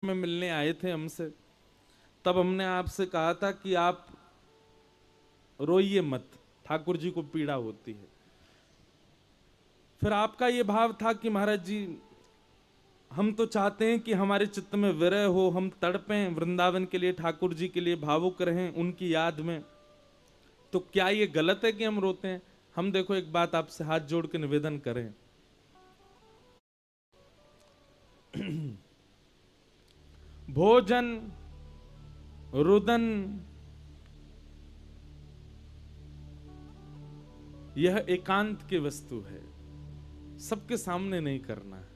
में मिलने आए थे हमसे, तब हमने आपसे कहा था कि आप रोइए मत, ठाकुर जी को पीड़ा होती है। फिर आपका ये भाव था कि महाराज जी हम तो चाहते हैं कि हमारे चित्त में विरह हो, हम तड़पें वृंदावन के लिए, ठाकुर जी के लिए भावुक रहें उनकी याद में, तो क्या ये गलत है कि हम रोते हैं? हम देखो एक बात आपसे हाथ जोड़ के निवेदन करें, भोजन रुदन यह एकांत की वस्तु है, सबके सामने नहीं करना है।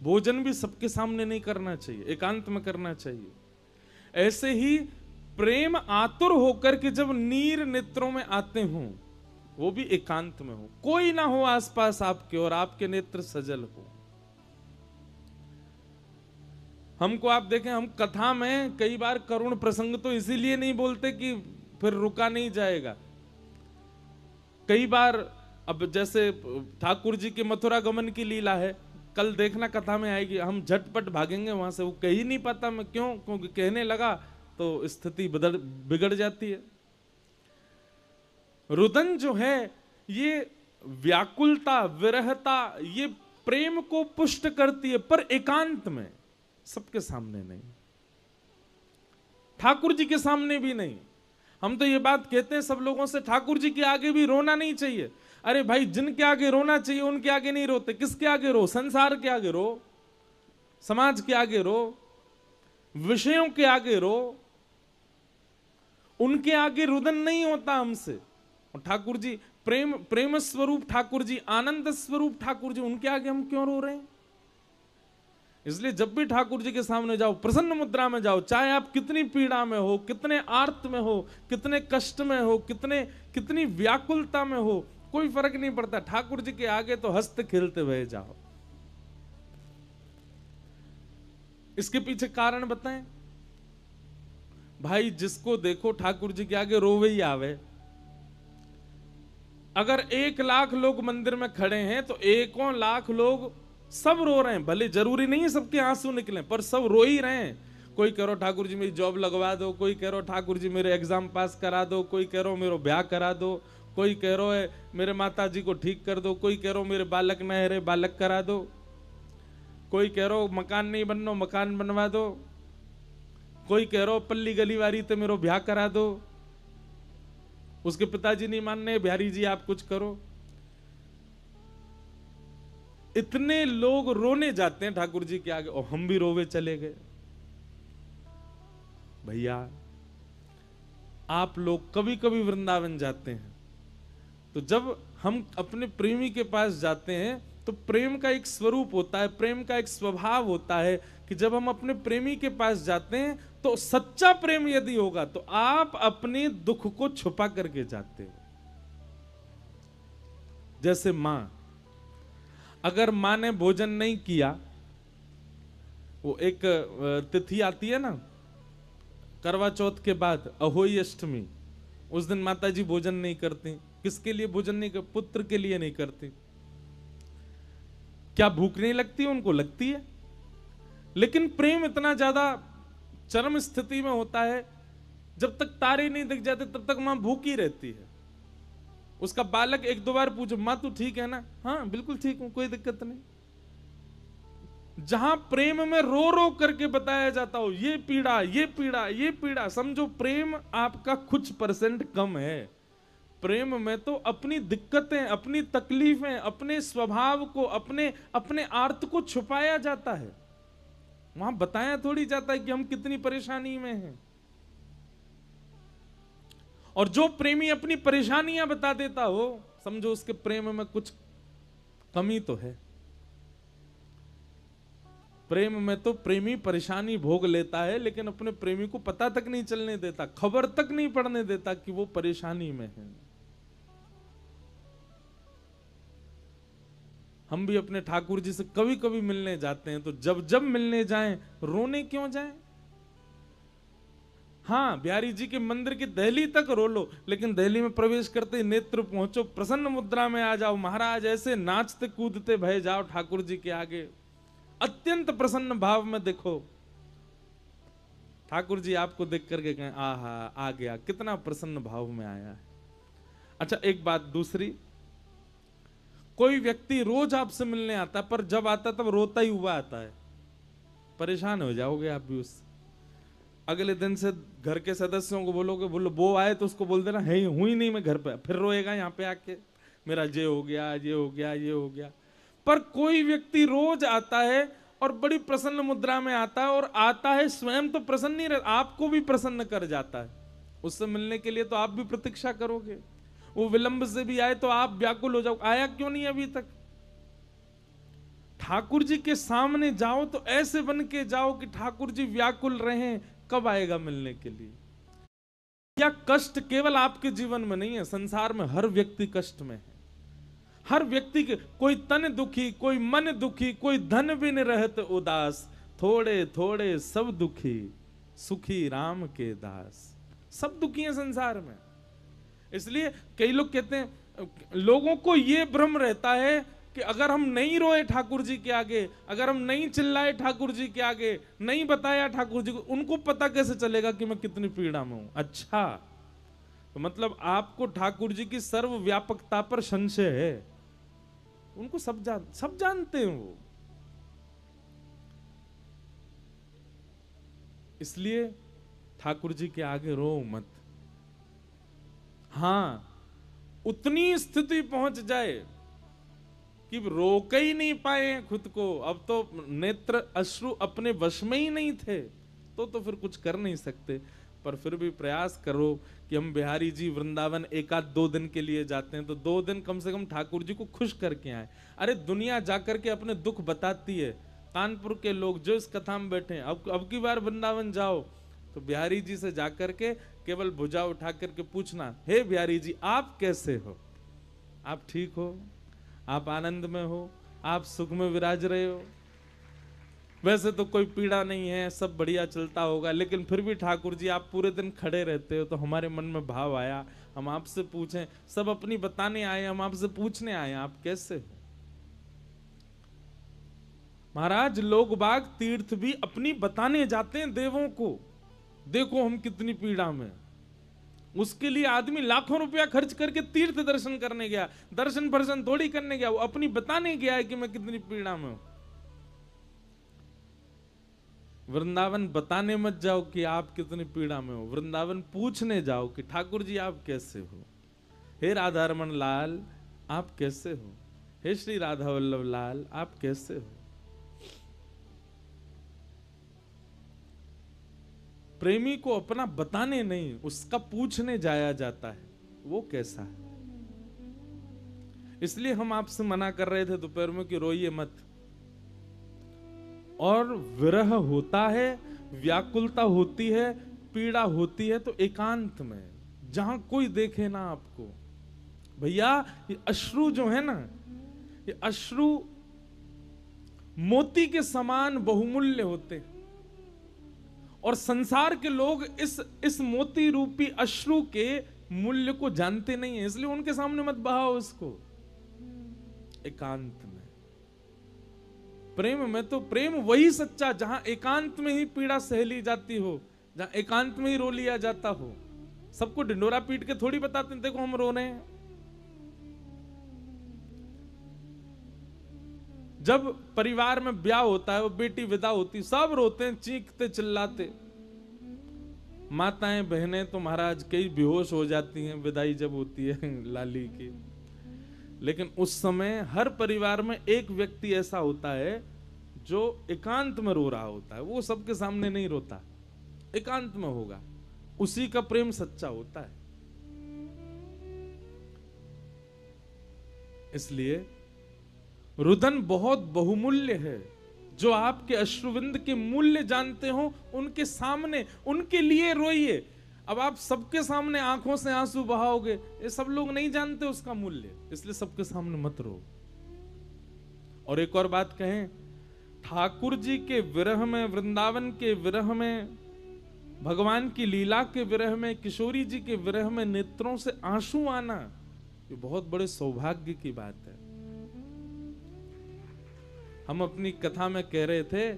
भोजन भी सबके सामने नहीं करना चाहिए, एकांत में करना चाहिए। ऐसे ही प्रेम आतुर होकर के जब नीर नेत्रों में आते हों, वो भी एकांत में हो, कोई ना हो आसपास आपके और आपके नेत्र सजल हो। हमको आप देखें, हम कथा में कई बार करुण प्रसंग तो इसीलिए नहीं बोलते कि फिर रुका नहीं जाएगा। कई बार अब जैसे ठाकुर जी के मथुरा गमन की लीला है, कल देखना कथा में आएगी, हम झटपट भागेंगे वहां से, वो कहीं नहीं पाता मैं क्यों, क्योंकि कहने लगा तो स्थिति बिगड़ जाती है। रुदन जो है ये व्याकुलता, विरहता, ये प्रेम को पुष्ट करती है, पर एकांत में, सबके सामने नहीं, ठाकुर जी के सामने भी नहीं। हम तो ये बात कहते हैं सब लोगों से, ठाकुर जी के आगे भी रोना नहीं चाहिए। अरे भाई, जिनके आगे रोना चाहिए उनके आगे नहीं रोते, किसके आगे रो? संसार के आगे रो, समाज के आगे रो, विषयों के आगे रो, उनके आगे रुदन नहीं होता हमसे। और ठाकुर जी प्रेम स्वरूप ठाकुर जी, आनंद स्वरूप ठाकुर जी, उनके आगे हम क्यों रो रहे हैं? इसलिए जब भी ठाकुर जी के सामने जाओ, प्रसन्न मुद्रा में जाओ, चाहे आप कितनी पीड़ा में हो, कितने आर्त में हो, कितने कष्ट में हो, कितनी व्याकुलता में हो, कोई फर्क नहीं पड़ता, ठाकुर जी के आगे तो हंसते खेलते हुए जाओ। इसके पीछे कारण बताएं भाई। जिसको देखो ठाकुर जी के आगे रोवे ही आवे। अगर 1,00,000 लोग मंदिर में खड़े हैं तो 1,00,000 लोग सब रो रहे हैं। भले जरूरी नहीं है सबके आंसू निकले, पर सब रो ही रहे हैं। कोई कह रहा ठाकुर जी मेरी जॉब लगवा दो, कोई कह रहा ठाकुर जी मेरे एग्जाम पास करा दो, कोई कह रहा मेरा ब्याह करा दो, कोई कह रहा है मेरे माता जी को ठीक कर दो, कोई कह रहा मेरे बालक न है रे बालक करा दो, कोई कह रहा मकान नहीं बनना मकान बनवा दो, कोई कह रहा पल्ली गली वारी तो मेरा ब्याह करा दो, उसके पिताजी नहीं मानने, बिहारी जी आप कुछ करो। इतने लोग रोने जाते हैं ठाकुर जी के आगे और हम भी रोवे चले गए। भैया आप लोग कभी कभी वृंदावन जाते हैं तो जब हम अपने प्रेमी के पास जाते हैं तो प्रेम का एक स्वरूप होता है, प्रेम का एक स्वभाव होता है कि जब हम अपने प्रेमी के पास जाते हैं तो सच्चा प्रेम यदि होगा तो आप अपने दुख को छुपा करके जाते हो। जैसे मां, अगर मां ने भोजन नहीं किया, वो एक तिथि आती है ना करवा चौथ के बाद, अहोई अष्टमी, उस दिन माता जी भोजन नहीं करती। किसके लिए भोजन नहीं कर? पुत्र के लिए नहीं करती। क्या भूख नहीं लगती? उनको लगती है, लेकिन प्रेम इतना ज्यादा चरम स्थिति में होता है, जब तक तारे नहीं दिख जाते तब तक मां भूखी रहती है। उसका बालक 1-2 बार पूछो, मां तू ठीक है ना? हाँ बिल्कुल ठीक हूं, कोई दिक्कत नहीं। जहां प्रेम में रो रो करके बताया जाता हो ये पीड़ा, ये पीड़ा, ये पीड़ा, समझो प्रेम आपका कुछ % कम है। प्रेम में तो अपनी दिक्कतें, अपनी तकलीफें, अपने स्वभाव को, अपने आर्त को छुपाया जाता है। वहां बताया थोड़ी जाता है कि हम कितनी परेशानी में हैं। और जो प्रेमी अपनी परेशानियां बता देता हो, समझो उसके प्रेम में कुछ कमी तो है। प्रेम में तो प्रेमी परेशानी भोग लेता है, लेकिन अपने प्रेमी को पता तक नहीं चलने देता, खबर तक नहीं पड़ने देता कि वो परेशानी में है। हम भी अपने ठाकुर जी से कभी कभी मिलने जाते हैं तो जब जब मिलने जाएं, रोने क्यों जाएं? हाँ, बिहारी जी के मंदिर की दहली तक रो लो, लेकिन दहली में प्रवेश करते ही नेत्र पहुंचो, प्रसन्न मुद्रा में आ जाओ। महाराज ऐसे नाचते कूदते भय जाओ ठाकुर जी के आगे, अत्यंत प्रसन्न भाव में देखो, ठाकुर जी आपको देख करके कहें आहा आ गया, कितना प्रसन्न भाव में आया है। अच्छा एक बात दूसरी, कोई व्यक्ति रोज आपसे मिलने आता है पर जब आता तब रोता ही हुआ आता है, परेशान हो जाओगे आप भी उससे। अगले दिन से घर के सदस्यों को बोलोगे, बोलो वो आए तो उसको बोल देना है हुई नहीं मैं घर पे, फिर रोएगा यहाँ पे आके मेरा ये हो गया ये हो गया ये हो गया। पर कोई व्यक्ति रोज आता है और बड़ी प्रसन्न मुद्रा में आता है, और आता है स्वयं तो प्रसन्न ही रहता, आपको भी प्रसन्न कर जाता है। उससे मिलने के लिए तो आप भी प्रतीक्षा करोगे, वो विलंब से भी आए तो आप व्याकुल हो जाओ, आया क्यों नहीं अभी तक। ठाकुर जी के सामने जाओ तो ऐसे बन के जाओ कि ठाकुर जी व्याकुल रहे, कब आएगा मिलने के लिए। या कष्ट केवल आपके जीवन में नहीं है, संसार में हर व्यक्ति कष्ट में है। हर व्यक्ति के, कोई तन दुखी, कोई मन दुखी, कोई धन बिन रहत उदास, थोड़े थोड़े सब दुखी, सुखी राम के दास। सब दुखी हैं संसार में। इसलिए कई लोग कहते हैं, लोगों को यह भ्रम रहता है कि अगर हम नहीं रोए ठाकुर जी के आगे, अगर हम नहीं चिल्लाए ठाकुर जी के आगे, नहीं बताया ठाकुर जी को, उनको पता कैसे चलेगा कि मैं कितनी पीड़ा में हूं। अच्छा, तो मतलब आपको ठाकुर जी की सर्वव्यापकता पर संशय है। उनको सब जानते हैं वो। इसलिए ठाकुर जी के आगे रो मत। हां, उतनी स्थिति पहुंच जाए कि रोक ही नहीं पाए खुद को, अब तो नेत्र अश्रु अपने वश में ही नहीं थे, तो फिर कुछ कर नहीं सकते। पर फिर भी प्रयास करो कि हम बिहारी जी वृंदावन एक आध 2 दिन के लिए जाते हैं तो 2 दिन कम से कम ठाकुर जी को खुश करके आए। अरे दुनिया जाकर के अपने दुख बताती है, कानपुर के लोग जो इस कथा में बैठे हैं, अब की बार वृंदावन जाओ तो बिहारी जी से जाकर के केवल भुजा उठा करके पूछना, हे बिहारी जी आप कैसे हो, आप ठीक हो, आप आनंद में हो, आप सुख में विराज रहे हो। वैसे तो कोई पीड़ा नहीं है, सब बढ़िया चलता होगा, लेकिन फिर भी ठाकुर जी आप पूरे दिन खड़े रहते हो तो हमारे मन में भाव आया, हम आपसे पूछें। सब अपनी बताने आए, हम आपसे पूछने आए आप कैसे हो। महाराज लोग बाग तीर्थ भी अपनी बताने जाते हैं देवों को, देखो हम कितनी पीड़ा में। उसके लिए आदमी लाखों रुपया खर्च करके तीर्थ दर्शन करने गया, दर्शन भर्शन थोड़ी करने गया, वो अपनी बताने गया है कि मैं कितनी पीड़ा में हूं। वृंदावन बताने मत जाओ कि आप कितनी पीड़ा में हो, वृंदावन पूछने जाओ कि ठाकुर जी आप कैसे हो, हे राधा रमन लाल आप कैसे हो, हे श्री राधा वल्लभ लाल आप कैसे हो। प्रेमी को अपना बताने नहीं, उसका पूछने जाया जाता है वो कैसा है। इसलिए हम आपसे मना कर रहे थे दोपहर में कि रोइए मत। और विरह होता है, व्याकुलता होती है, पीड़ा होती है तो एकांत में, जहां कोई देखे ना आपको। भैया ये अश्रु जो है ना, ये अश्रु मोती के समान बहुमूल्य होते हैं, और संसार के लोग इस मोती रूपी अश्रु के मूल्य को जानते नहीं है, इसलिए उनके सामने मत बहाओ इसको। एकांत में प्रेम में तो प्रेम वही सच्चा जहां एकांत में ही पीड़ा सह ली जाती हो, जहां एकांत में ही रो लिया जाता हो। सबको ढिंडोरा पीट के थोड़ी बताते हैं देखो हम रो रहे हैं। जब परिवार में ब्याह होता है, वो बेटी विदा होती, सब रोते हैं चीखते चिल्लाते। माताएं बहनें तो महाराज कई बेहोश हो जाती हैं विदाई जब होती है लाली की। लेकिन उस समय हर परिवार में एक व्यक्ति ऐसा होता है जो एकांत में रो रहा होता है, वो सबके सामने नहीं रोता, एकांत में होगा, उसी का प्रेम सच्चा होता है। इसलिए रुदन बहुत बहुमूल्य है। जो आपके अश्रुविंद के मूल्य जानते हो उनके सामने, उनके लिए रोइए। अब आप सबके सामने आंखों से आंसू बहाओगे, ये सब लोग नहीं जानते उसका मूल्य, इसलिए सबके सामने मत रो। और एक और बात कहें, ठाकुर जी के विरह में, वृंदावन के विरह में, भगवान की लीला के विरह में, किशोरी जी के विरह में नेत्रों से आंसू आना, ये बहुत बड़े सौभाग्य की बात है। हम अपनी कथा में कह रहे थे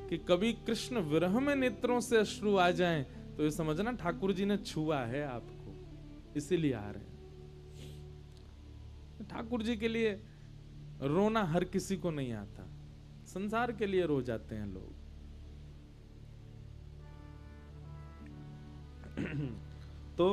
कि कभी कृष्ण विरह में नेत्रों से अश्रु आ जाएं तो ये समझना ठाकुर जी ने छुआ है आपको, इसीलिए आ रहे हैं। ठाकुर जी के लिए रोना हर किसी को नहीं आता, संसार के लिए रो जाते हैं लोग। तो